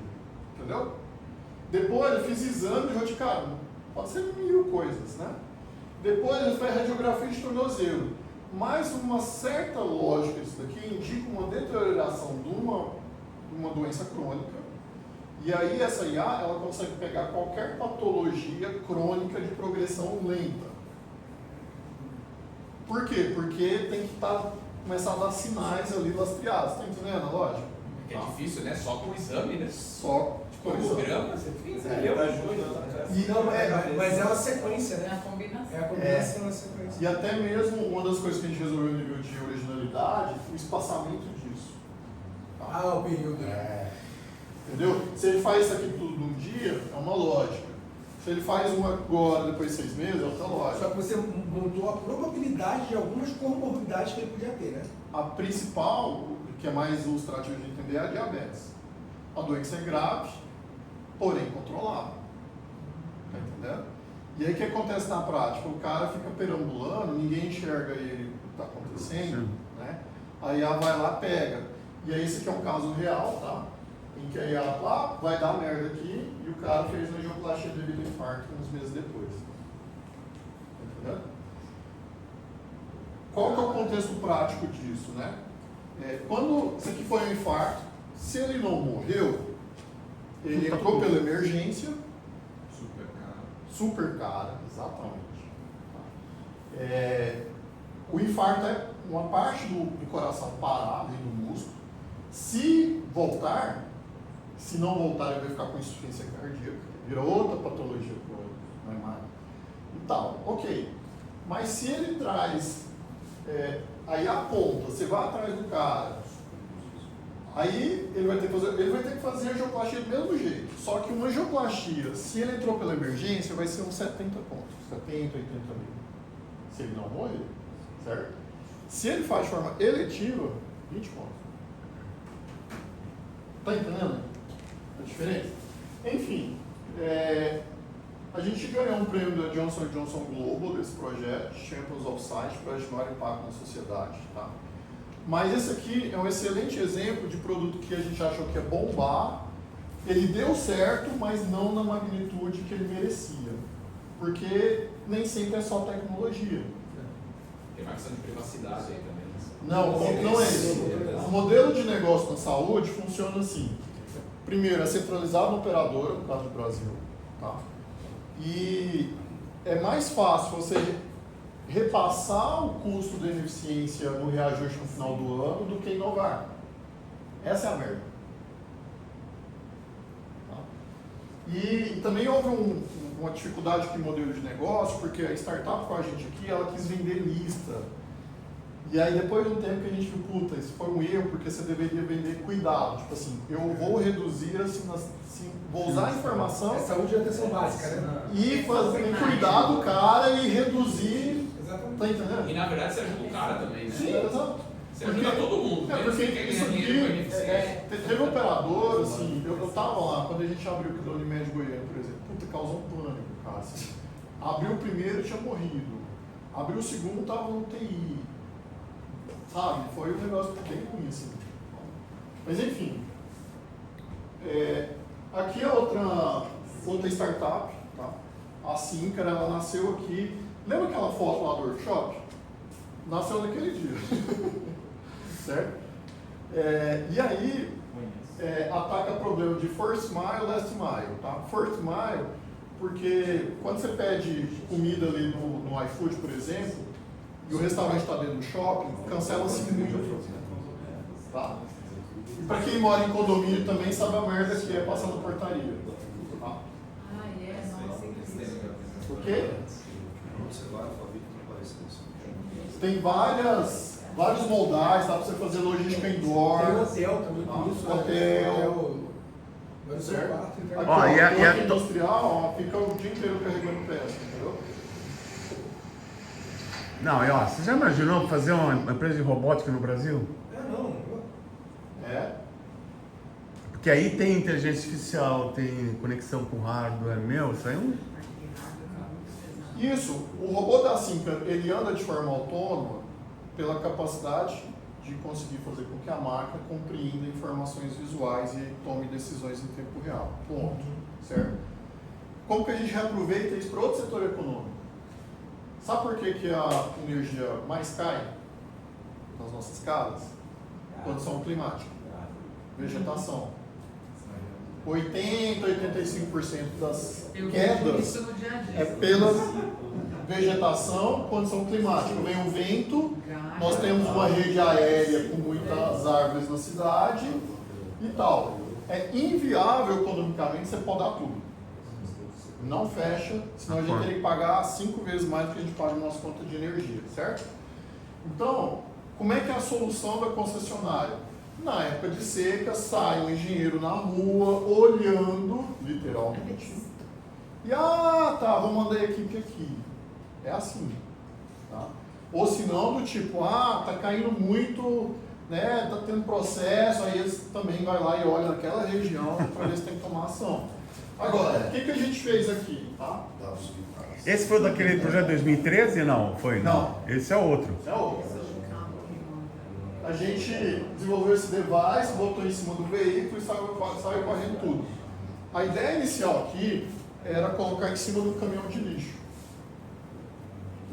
Entendeu? Depois eu fiz exame de cara, pode ser 1000 coisas, né? Depois ele fez radiografia de tornozelo. Mas uma certa lógica disso daqui indica uma deterioração de uma doença crônica. E aí essa IA, ela consegue pegar qualquer patologia crônica de progressão lenta. Por quê? Porque tem que começar a dar sinais ali lastreados. Tá entendendo a lógica? É difícil, né? Só com o exame, né? Só Com o grama, você fez. Mas é uma sequência, É a né? combinação. É a combinação da sequência. E até mesmo uma das coisas que a gente resolveu no nível de originalidade, o espaçamento disso. Tá? O período. né? Entendeu? Se ele faz isso aqui tudo num dia, é uma lógica. Se ele faz uma agora, depois de 6 meses, é outra lógica. Só que você montou a probabilidade de algumas comorbidades que ele podia ter, né? A principal, que é mais ilustrativa de entender, é a diabetes. A doença é grave, porém controlável. Tá entendendo? E aí o que acontece na prática? O cara fica perambulando, ninguém enxerga ele o que está acontecendo, né? A IA vai lá, pega. E aí esse aqui é um caso real, tá? Em que a IA lá vai dar merda aqui e o cara fez uma angioplastia devido ao infarto uns meses depois. Tá entendendo? Qual que é o contexto prático disso, né? Quando isso aqui foi um infarto, se ele não morreu, ele entrou pela emergência, super cara, exatamente. O infarto é uma parte do coração parado e do músculo. Se voltar, se não voltar, ele vai ficar com insuficiência cardíaca, vira outra patologia na imagem e tal. Ok, mas se ele traz, aí aponta, você vai atrás do cara, aí ele vai ter que fazer a angioplastia do mesmo jeito. Só que uma angioplastia, se ele entrou pela emergência, vai ser uns 70 contos, 70, 80 mil. Se ele não morrer, certo? Se ele faz de forma eletiva, 20 pontos. Tá entendendo a diferença? Enfim, a gente ganhou um prêmio da Johnson & Johnson Global desse projeto, Champions of Science, para ajudar o impacto na sociedade. Tá? Mas esse aqui é um excelente exemplo de produto que a gente achou que ia bombar. Ele deu certo, mas não na magnitude que ele merecia. Porque nem sempre é só tecnologia. Tem uma questão de privacidade aí também. Não, não é isso. O modelo de negócio na saúde funciona assim. Primeiro, é centralizado na operadora, no caso do Brasil. Tá? E é mais fácil você repassar o custo da ineficiência no reajuste no final do ano do que inovar. Essa é a merda. Tá? E também houve uma dificuldade com o modelo de negócio, porque a startup com a gente aqui, ela quis vender lista. E aí depois de um tempo que a gente viu, puta, isso foi um erro, porque você deveria vender cuidado. Tipo assim, eu vou reduzir, vou usar a informação É saúde e atenção básica, né? e cuidar do cara e reduzir. Exatamente. Tá entendendo? E na verdade você ajuda o cara também, né? Sim, exato. Você ajuda todo mundo. É porque Mesmo quem isso ganha dinheiro com a aqui, ineficiência. teve um operador, assim, eu tava lá, quando a gente abriu o da Unimed Goiânia, por exemplo, puta, causou um pânico, cara. Assim, abriu o primeiro, tinha morrido. Abriu o segundo, tava no TI. Sabe? Foi um negócio bem ruim, assim. Mas enfim. Aqui é outra startup, tá? A Syncar, ela nasceu aqui. Lembra aquela foto lá do workshop? Nasceu naquele dia. Certo? E aí, ataca problema de first mile, last mile. Tá? First mile, porque quando você pede comida ali no iFood, por exemplo, e o restaurante está dentro do shopping, cancela-se muito. Tá? E para quem mora em condomínio também sabe a merda que é passar na portaria. Tá? O quê? Tem vários moldais, dá para você fazer logística indoor. Tem hotel também com isso. Hotel. Vai ser Certo? quarto, Aqui, então. Ó, e a torre industrial, fica o dia inteiro carregando peça, entendeu? Não, e ó, você já imaginou fazer uma empresa de robótica no Brasil? Não. Porque aí tem inteligência artificial, tem conexão com hardware, isso aí é um... Isso, o robô da Syncar, ele anda de forma autônoma pela capacidade de conseguir fazer com que a máquina compreenda informações visuais e tome decisões em tempo real. Ponto. Certo? Como que a gente reaproveita isso para outro setor econômico? Sabe por que a energia mais cai nas nossas casas? Condição climática. Vegetação. 80, 85% das quedas é pela vegetação, condição climática. Vem o vento, nós temos uma rede aérea com muitas árvores na cidade e tal. É inviável economicamente você podar tudo. Não fecha, senão a gente teria que pagar 5 vezes mais do que a gente paga na nossa conta de energia, certo? Então, como é que é a solução da concessionária? Na época de seca, sai um engenheiro na rua, olhando, literalmente, e vou mandar a equipe aqui. É assim. Tá? Ou se não, do tipo, tá caindo muito, né, tá tendo processo, aí eles também vai lá e olha naquela região para ver se tem que tomar ação. Agora, o que a gente fez aqui? Tá? Esse foi daquele projeto 2013? Não, foi? Não. Esse é outro. É outro. A gente desenvolveu esse device, botou em cima do veículo e saiu correndo tudo. A ideia inicial aqui era colocar em cima do caminhão de lixo.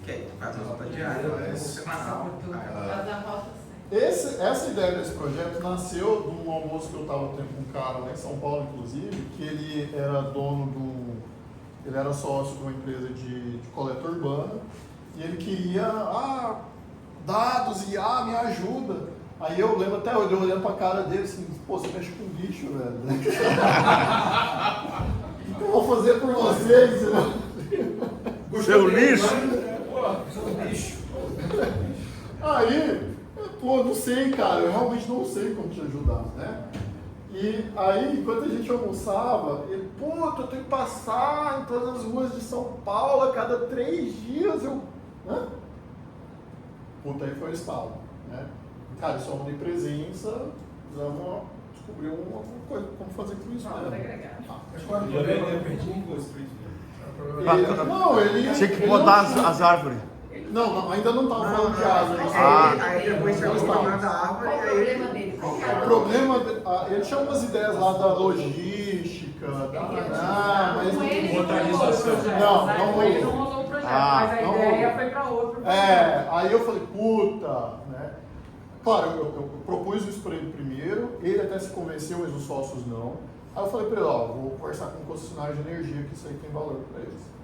Ok, faz uma rota diária, semanal. Essa ideia desse projeto nasceu de um almoço que eu estava tendo com um cara lá em São Paulo, inclusive, que ele era ele era sócio de uma empresa de coleta urbana e ele queria, dados e me ajuda. Aí eu lembro até hoje, eu olhando pra cara dele assim, pô, você mexe com lixo, velho. O que eu vou fazer por vocês? Seu lixo? Lixo. Aí, não sei, cara, eu realmente não sei como te ajudar, né? E aí, enquanto a gente almoçava, ele, eu tenho que passar em todas as ruas de São Paulo a cada 3 dias. Hã? Puta, aí foi o estalo, né? Cara, isso é uma onipresença, precisamos descobrir uma coisa, como fazer com isso. Vamos né? agregar. Mas qual era o problema? Eu perdi. Não, ele... Tinha que ele botar não tinha- as árvores. Não, ainda não estava falando de árvore. Aí depois você Não falou estava. da árvore, Qual o aí problema dele? O problema, ele tinha umas ideias lá da logística, mas Com ele não... não rolou o projeto. Não, né? não Com ele rolou. não rolou o projeto, Ah, mas a não ideia rolou. foi para outro projeto. Aí eu falei, puta, né? Claro, eu propus isso para ele primeiro, ele até se convenceu, mas os sócios não. Aí eu falei para ele, ó, vou conversar com o concessionário de energia, que isso aí tem valor para eles.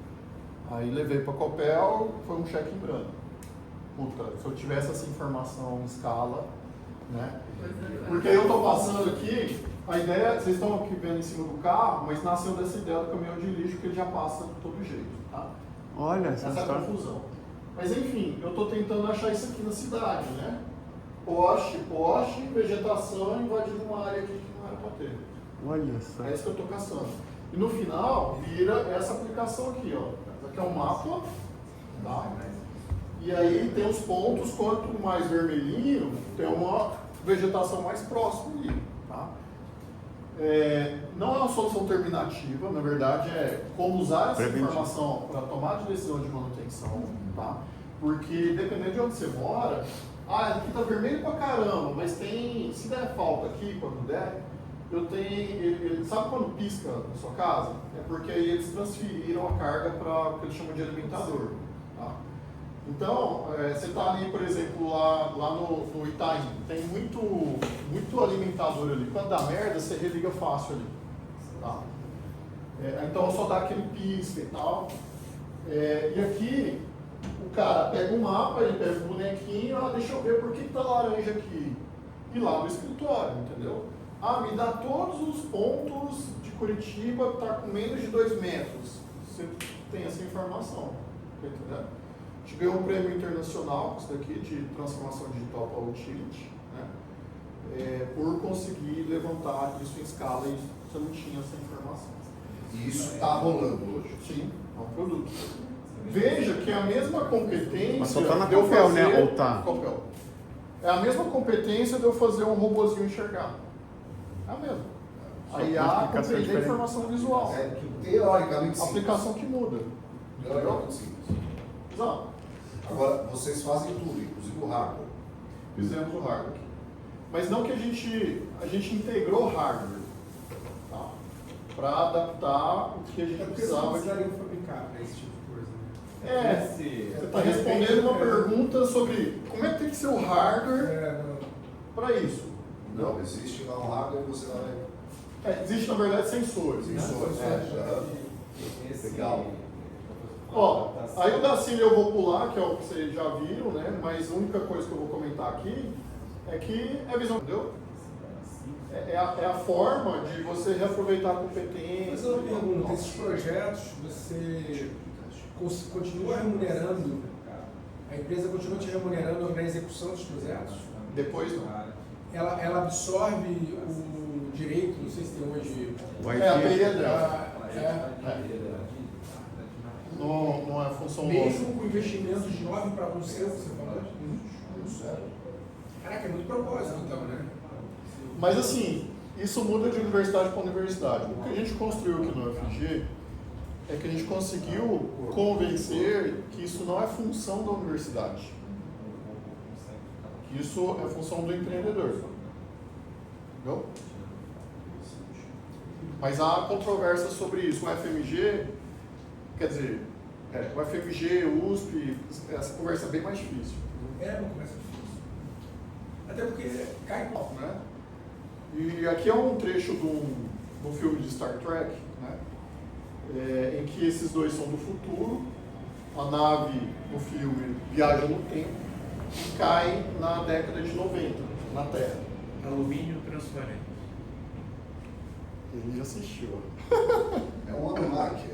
Aí levei para a Copel, foi um cheque em branco. Puta, se eu tivesse essa informação em escala, né? Porque aí eu tô passando aqui, a ideia, vocês estão aqui vendo em cima do carro, mas nasceu dessa ideia do caminhão de lixo que ele já passa de todo jeito, tá? Olha, essa Essa é a história. confusão. Mas enfim, eu estou tentando achar isso aqui na cidade, né? Poste, vegetação invadindo uma área aqui que não era para ter. Olha só. É isso que eu estou caçando. E no final, vira essa aplicação aqui, ó. Essa aqui é um mapa, tá? E aí tem os pontos, quanto mais vermelhinho, tem uma vegetação mais próxima ali, tá? Não é uma solução terminativa, na verdade é como usar essa Preventivo. informação para tomar de decisão de manutenção, tá? Porque dependendo de onde você mora, aqui tá vermelho pra caramba, mas tem, se der falta aqui, quando der, eu tenho, sabe quando pisca na sua casa? É porque aí eles transferiram a carga para o que eles chamam de alimentador, tá? Então, você está ali, por exemplo, lá no Itaim, tem muito alimentador ali. Quando dá merda, você religa fácil ali. Tá? Então, só dá aquele pisca e tal. E aqui, o cara pega o mapa, ele pega o bonequinho, deixa eu ver por que está laranja aqui. E lá no escritório, entendeu? Me dá todos os pontos de Curitiba que está com menos de 2 metros. Você tem essa informação, tá entendendo? A gente ganhou um prêmio internacional, isso daqui, de transformação digital para utility, né? Por conseguir levantar isso em escala e você não tinha essa informação. E isso está rolando hoje. Sim, é um produto. Veja que é a mesma competência. Mas só tá na de eu Copel, fazer- né? Ou tá? Copel. É a mesma competência de eu fazer um robozinho enxergar. É a mesma. Só A com IA explicação compreende a diferente. informação visual. É teoricamente A sim. aplicação que muda. Teoricamente sim. Exato. Agora, vocês fazem tudo, inclusive o hardware. Fizemos o hardware aqui. Mas não que a gente integrou hardware, tá? Para adaptar o que a gente É porque precisava vocês de. precisariam fabricar para esse tipo de coisa, né? Você está respondendo uma pergunta sobre como é que tem que ser o hardware para isso. Não, existe lá um hardware e você vai... Existe, na verdade, sensores. Né? Sensores, legal. Ó, aí o da Cília eu vou pular, que é o que vocês já viram, né? Mas a única coisa que eu vou comentar aqui é que é visão, entendeu? É a forma de você reaproveitar a competência. Mas eu pergunto, esses projetos, você continua remunerando, a empresa continua te remunerando na execução dos projetos? Depois não. Ela absorve o direito, não sei se tem hoje... A API é dela. É, Não é função mesmo com investimentos de 9 para 1 seu, você falou? Caraca, é muito propósito então, né? Mas assim, isso muda de universidade para universidade. O que a gente construiu aqui no UFG é que a gente conseguiu convencer que isso não é função da universidade. Que isso é função do empreendedor. Entendeu? Mas há controvérsia sobre isso. O FMG, quer dizer, o FMG, o USP, essa conversa é bem mais difícil. É uma conversa difícil. Até porque cai pouco, Né? E aqui é um trecho de um filme de Star Trek, né? Em que esses dois são do futuro, a nave no filme viaja no tempo e cai na década de 90, na Terra. Alumínio transparente. Ele já assistiu. É um Anunnaki.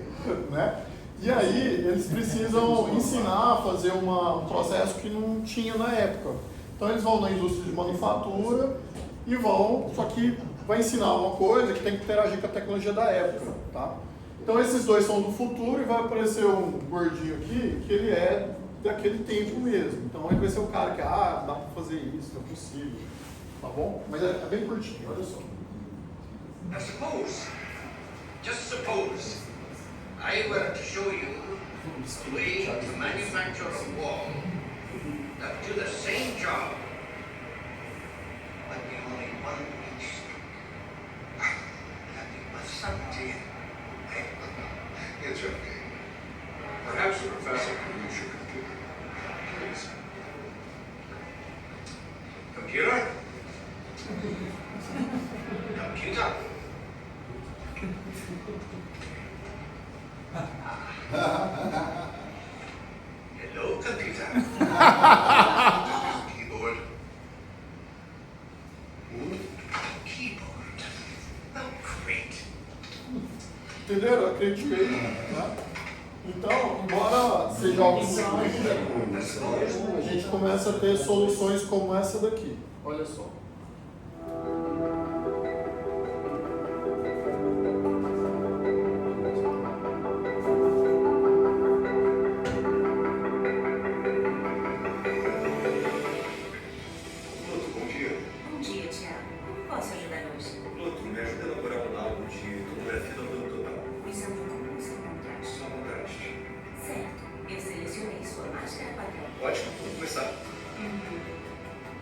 Né? E aí eles precisam ensinar a fazer um processo que não tinha na época. Então eles vão na indústria de manufatura e só que vai ensinar uma coisa que tem que interagir com a tecnologia da época, tá? Então esses dois são do futuro e vai aparecer um gordinho aqui que ele é daquele tempo mesmo. Então ele vai ser o cara que, dá pra fazer isso, é possível. Tá bom? Mas é bem curtinho, olha só. Now just suppose, I were to show you a way to manufacture a wall that do the same job, but be only 1 inch thick. That'd be much something. It's okay. Perhaps the professor can use your computer. Please. Computer? Computer? Hello, computer. Keyboard. Keyboard. Oh, great. Entenderam? Eu acreditei. Né? Então, embora seja algo simples, a gente começa a ter soluções como essa daqui. Olha só. Ótimo, vamos começar.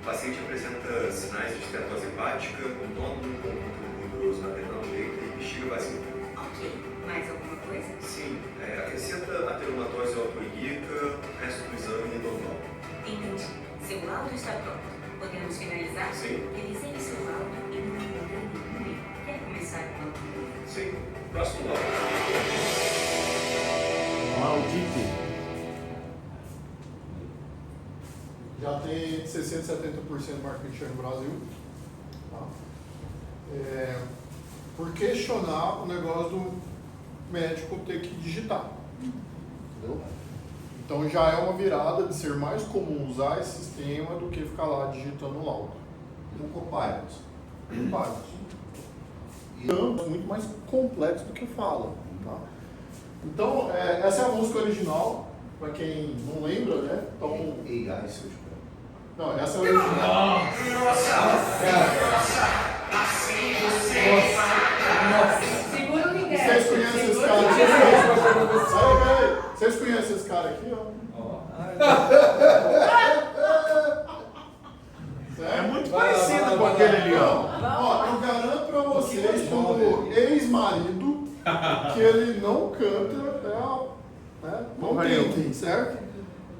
O paciente apresenta sinais de estetose hepática, um nódulo com conteúdo gorduroso na perna direita e bexiga vazia. Ok, mais alguma coisa? Sim, acrescenta ateromatose autoimíaca, resto do exame normal. Entendi. Seu laudo está pronto. Podemos finalizar? Sim. Revisei seu laudo e não encontrei nenhum erro. Quer começar com a Sim. Próximo laudo. Maldito. Já tem 60% e 70% de market share no Brasil. Tá? Por questionar o negócio do médico ter que digitar. Entendeu? Então já é uma virada de ser mais comum usar esse sistema do que ficar lá digitando o laudo. Um copilot. Copilot. E é muito mais complexo do que fala. Tá? Então, essa é a música original, para quem não lembra, né? Então, AI, se eu tiver. não, essa é a original. Segura o Miguel. Vocês conhecem esse cara aqui? Vocês conhecem esse cara aqui, ó? É muito parecido com aquele ali, ó. Ó, eu garanto pra vocês, como ex-marido, que ele não canta, não tentem, certo?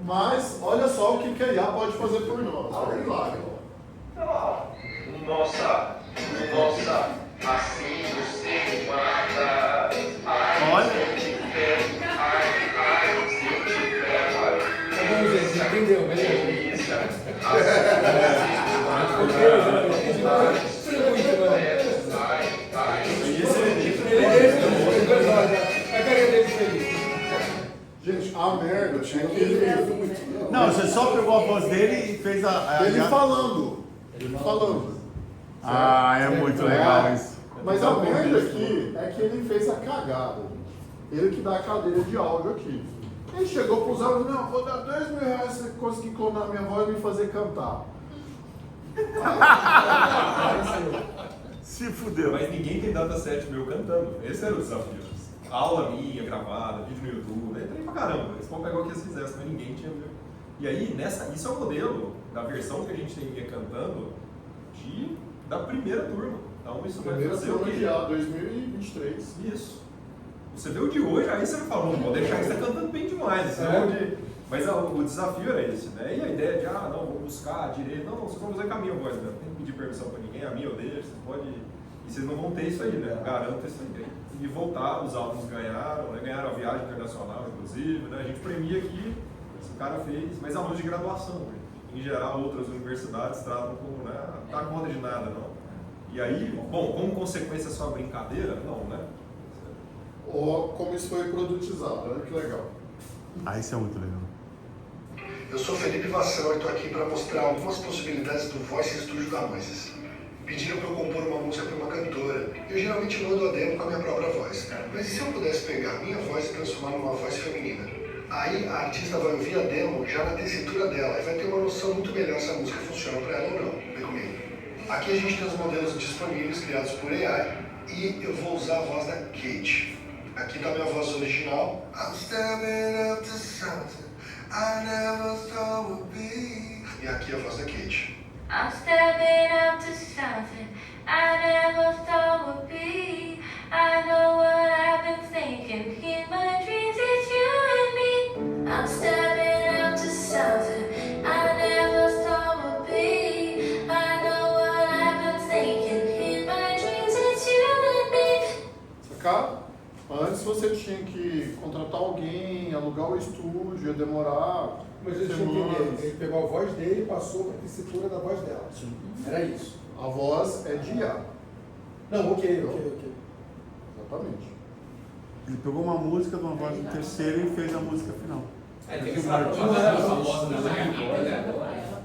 Mas olha só o que a IA pode fazer por nós. Olha lá, Nossa, assim você mata. Olha. Tá bom, gente, entendeu, beleza? gente, a merda tinha que ele. Não, você só pegou a voz dele e fez Ele falando. Ah, é muito legal isso. Mas a merda aqui é que ele fez a cagada. Ele que dá a cadeira de áudio aqui. Ele chegou para os alunos, não, vou dar R$2.000 se você conseguir clonar minha voz e me fazer cantar. Se fudeu. Mas ninguém tem dataset meu cantando. Esse era o desafio. Aula minha, gravada, vídeo no YouTube, entrei pra caramba. Eles vão pegar o que eles fizessem, mas ninguém tinha viu. E aí, isso é o modelo da versão que a gente tem minha cantando da primeira turma. Então isso Primeira vai fazer o turma quê? de 2023. Isso. Você vê o de hoje, aí você vai falar, não, pode deixar que você está cantando bem demais. Mas o desafio era esse, né? E a ideia de, não, vou buscar direito. Não, vocês vão fazer com a minha voz, né? Não tem que pedir permissão para ninguém, a minha eu deixo, você pode... E vocês não vão ter isso aí, né? Eu garanto isso aí. E voltar, os alunos ganharam, né? Ganharam a viagem internacional, inclusive, né? A gente premia aqui, o cara fez, mas alunos de graduação, né? Em geral, outras universidades tratam como, né? Não tá conta de nada, não. E aí, bom, como consequência só brincadeira, não, né? Ou como isso foi produtizado, olha que legal. Ah, isso é muito legal. Eu sou Felipe Vassão e estou aqui para mostrar algumas possibilidades do Voice Studio da Moises. Pediram para eu compor uma música para uma cantora. Eu geralmente mando a demo com a minha própria voz. Mas e se eu pudesse pegar a minha voz e transformar numa voz feminina? Aí a artista vai ouvir a demo já na tessitura dela e vai ter uma noção muito melhor se a música funciona para ela ou não. Vem comigo. Aqui a gente tem os modelos disponíveis criados por AI e eu vou usar a voz da Kate. Aqui tá a minha voz original. I'm stepping up to something I never thought would be. E aqui a voz da Kate. I'm stepping up to something I never thought would be. I know what I've been thinking. In my dreams, it's you and me. I'm stepping up to something I never thought would be. I know what I've been thinking. In my dreams, it's you and me. Sacar? Antes você tinha que contratar alguém, alugar o estúdio, ia demorar. Mas deixa eu entender, ele pegou a voz dele e passou para a tessitura da voz dela. Sim. Era isso. A voz é de IA. Não, ok. Exatamente. Ele pegou uma música de uma voz do terceiro e fez a música final. Tem que falar a voz da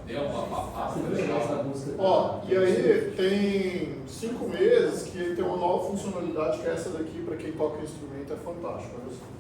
deu uma Ó, e aí tem 5 meses que tem uma nova funcionalidade que é essa daqui, para quem toca instrumento, é fantástico. Olha só.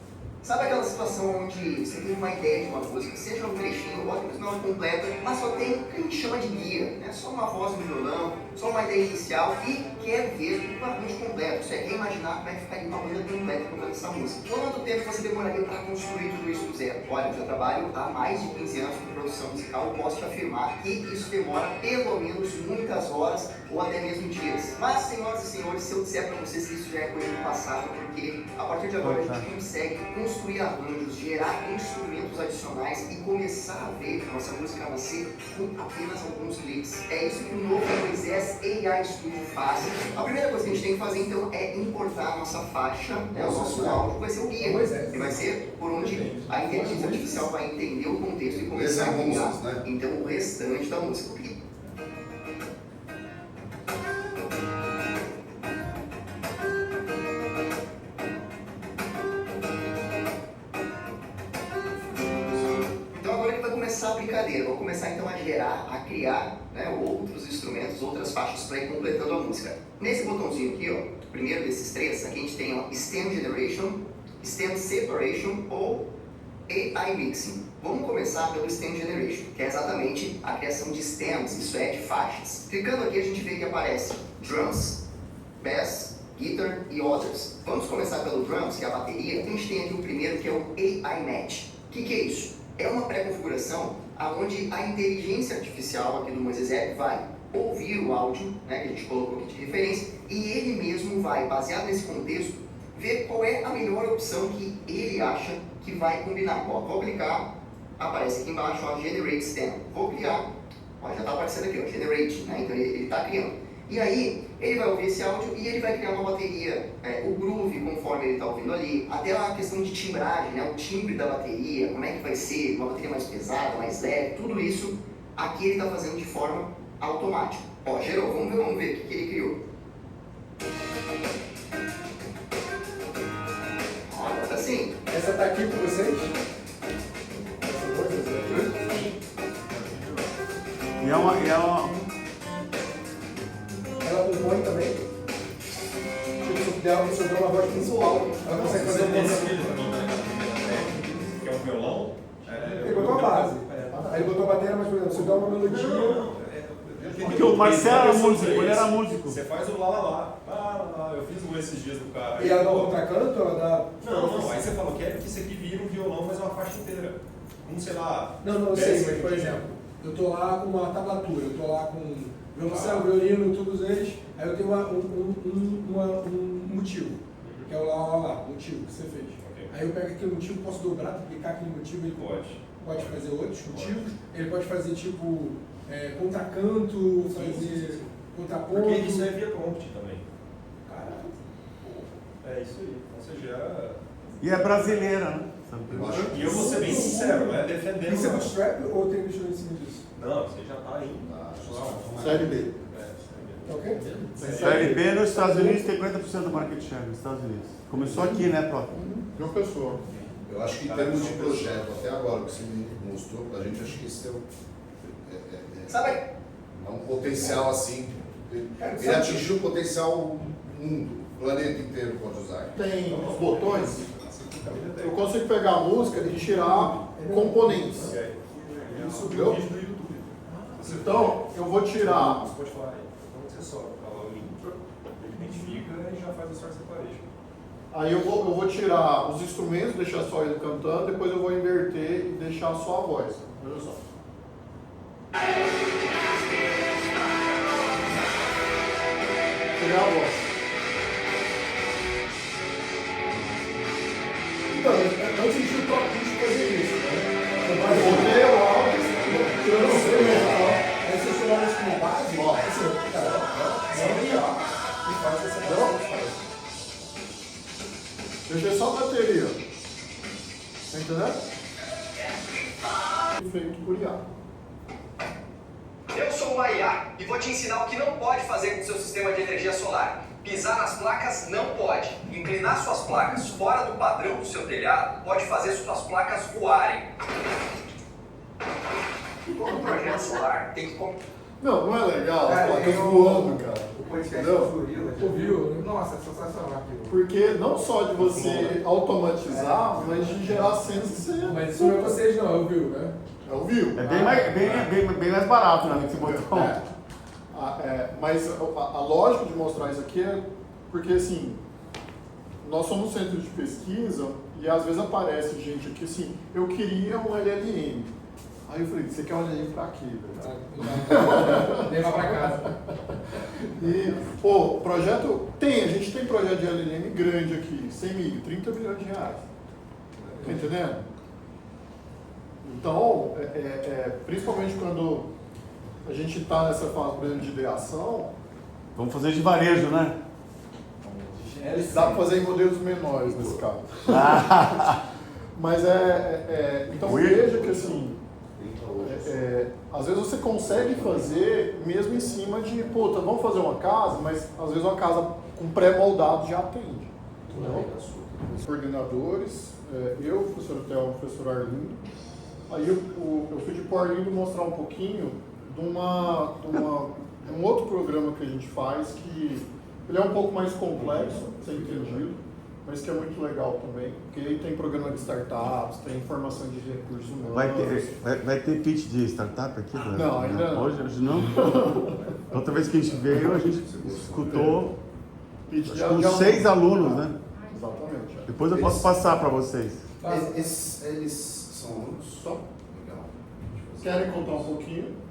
Sabe aquela situação onde você tem uma ideia de uma música, seja um trechinho, ou até não é completa, mas só tem o que a gente chama de guia, né? Só uma voz no violão, só uma ideia inicial e quer ver o arranjo completo. Você quer imaginar como é que ficaria uma banda completa com essa música. Quanto tempo você demoraria para construir tudo isso do zero? Olha, eu já trabalho há mais de 15 anos com produção musical e posso te afirmar que isso demora pelo menos muitas horas ou até mesmo dias. Mas, senhoras e senhores, se eu disser para vocês que isso já é coisa do passado, porque a partir de agora a gente consegue construir arranjos, gerar instrumentos adicionais e começar a ver a nossa música nascer com apenas alguns cliques. É isso que o novo Moisés AI Studio faz. A primeira coisa que a gente tem que fazer então é importar a nossa faixa, né, o nosso áudio, vai ser o guia. E vai ser por onde a inteligência artificial vai entender o contexto e começar a criar então o restante da música. A brincadeira, vou começar então a gerar, a criar, né, outros instrumentos, outras faixas para ir completando a música. Nesse botãozinho aqui, ó, primeiro desses três, aqui a gente tem ó, Stem Generation, Stem Separation ou AI Mixing. Vamos começar pelo Stem Generation, que é exatamente a criação de stems, isso é, de faixas. Clicando aqui a gente vê que aparece Drums, Bass, Guitar e Others. Vamos começar pelo Drums, que é a bateria. A gente tem aqui o primeiro que é o AI Match. O que é isso? É uma pré-configuração onde a inteligência artificial aqui do Moisés App vai ouvir o áudio, né, que a gente colocou aqui de referência, e ele mesmo vai, baseado nesse contexto, ver qual é a melhor opção que ele acha que vai combinar. Ó, vou clicar, aparece aqui embaixo, ó, Generate Stem. Vou clicar, ó, já está aparecendo aqui, ó, Generate, né, então ele está criando. E aí, ele vai ouvir esse áudio e ele vai criar uma bateria, o groove conforme ele está ouvindo ali, até a questão de timbragem, né, o timbre da bateria, como é que vai ser, uma bateria mais pesada, mais leve, tudo isso aqui ele está fazendo de forma automática. Ó, gerou, vamos ver o que ele criou. Ó, tá assim. Essa tá aqui com vocês? E é uma... Ela compõe também. Tipo, dela sobrou uma voz visual. Ela consegue fazer que é um violão. Ele botou a base. Aí ele botou a bateria, mas por exemplo, você dá uma melodia. Porque o Marcelo era músico, ele era músico. Você faz o lá, lá, lá. Eu fiz um esses dias do cara. E ela dá um contracanto? Ela dá... Não. Aí você falou, quero que isso aqui vire um violão, mas uma faixa inteira. Como, sei lá... Não, eu sei, mas por exemplo, eu tô lá com uma tablatura, eu tô lá com violoncelo, violino, todos eles, aí eu tenho um motivo, que é o lá, motivo que você fez. Okay. Aí eu pego aquele motivo, posso dobrar, duplicar aquele motivo, ele pode fazer outros motivos, ele pode fazer tipo contracanto, fazer contraponto. Porque isso é via prompt também. Caralho. É isso aí. Então você gera... E é brasileira, né? E eu vou ser bem sincero, não é defendendo. Isso é bootstrap ou tem bicho em cima disso? Não, você já está aí. Série B. Tá ok? Série B nos Estados Unidos tem 50% do market share nos Estados Unidos. Começou aqui, né, Prof? De uma pessoa. Eu acho que em termos de projeto, até agora, o que você me mostrou pra gente, acho que isso Sabe? é um potencial assim. Ele atingiu o potencial mundo, o planeta inteiro pode usar. Tem os botões. Eu consigo pegar a música e tirar componentes. Isso Entendeu? vídeo do YouTube. Então, eu vou tirar. No Spotify. Então você só fala o link. Ele identifica e já faz o source separation. Aí eu vou tirar os instrumentos, deixar só ele cantando, depois eu vou inverter e deixar só a voz. Olha só. Tirar a voz. Então, é o sentido próprio de fazer isso, né? Eu botei o áudio, tirando o instrumento. Aí você chama isso como base, ó, assim, cara, E faz essa gravação. Deixei só a bateria. Tá entendendo? Feito por IA. Eu sou uma IA e vou te ensinar o que não pode fazer com o seu sistema de energia solar. Pisar nas placas não pode. Inclinar suas placas fora do padrão do seu telhado pode fazer suas placas voarem. Todo projeto solar tem que... Não é legal as Cara, placas eu- voando, cara. O podcast Entendeu? do Furila. ouviu? Nossa, é sensacional aquilo. Porque não só de você automatizar, mas de gerar cenas que você... Mas isso não é vocês não, ouviu, né? É o view. É bem mais barato, né? Esse botão. Mas a lógica de mostrar isso aqui é porque, assim, nós somos um centro de pesquisa e às vezes aparece gente aqui assim, eu queria um LLM. Aí eu falei, você quer um LLM pra quê? Velho? Levar pra casa. E, pô, projeto... a gente tem projeto de LLM grande aqui, 100 mil, 30 milhões de reais. Tá entendendo? Então, principalmente quando a gente está nessa fase, por exemplo, de ideação, Vamos fazer de varejo, né? dá para fazer em modelos menores nesse caso. Mas então veja que assim, às vezes você consegue fazer mesmo em cima de, puta, vamos fazer uma casa, mas às vezes uma casa com pré-moldado já atende. Entendeu? Os coordenadores, eu, o professor Theo, o professor Arlindo. Aí eu fui de Arlindo mostrar um pouquinho de um outro programa que a gente faz, que ele é um pouco mais complexo, ser entendido, mas que é muito legal também, porque aí tem programa de startups, tem informação de recursos humanos. Vai ter pitch de startup aqui? Né? Não, ainda não. Hoje não. Outra vez que a gente veio, a gente escutou com 6 alunos, né? Exatamente. Depois eu posso passar para vocês. Eles são alunos? Só. Legal. Querem contar um pouquinho?